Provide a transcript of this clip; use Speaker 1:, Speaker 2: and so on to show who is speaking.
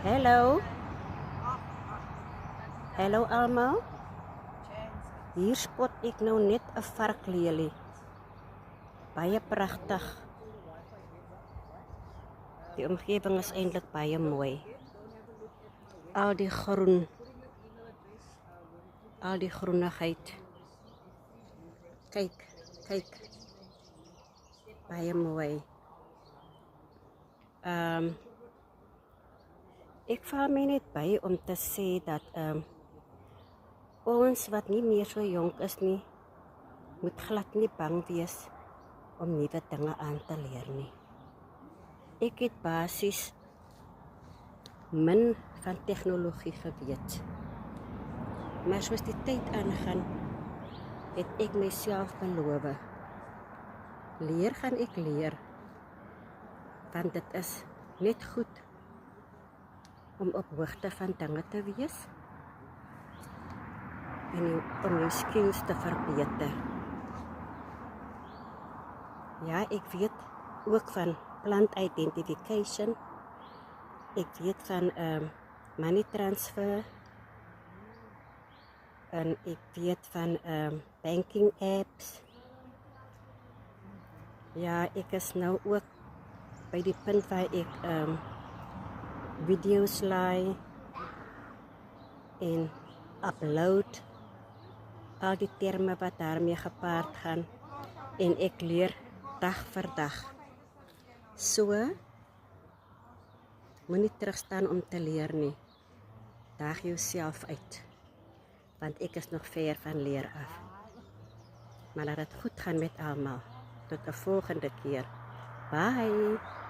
Speaker 1: Hallo. Hallo almal. Hier spot ek nou net 'n varklelie. Baie pragtig. Die omgewing is eintlik baie mooi. Al die groen. Al die groenigheid. Kyk, kyk. Baie mooi. Ek val my net by om te sê dat ons wat nie meer so jonk is nie, moet glad nie bang wees om nuwe dinge aan te leer nie. Ek het basies min van tegnologie geweet. Maar soos die tyd aangaan, het ek myself beloof. Leer gaan ek leer, want dit is net goed om op hoogte van dinge te wees en om jou skills te verbeter. Ja, ek weet ook van plant identification. Ek weet van money transfer. En ek weet van banking apps. Ja, ek is nou ook by die punt waar ek video's laai en upload al die terme wat daarmee gepaard gaan en ek leer dag vir dag. So, moenie terugstaan om te leer nie. Daag jouself uit, want ek is nog ver van leer af. Maar laat het goed gaan met almal. Tot de volgende keer. Bye!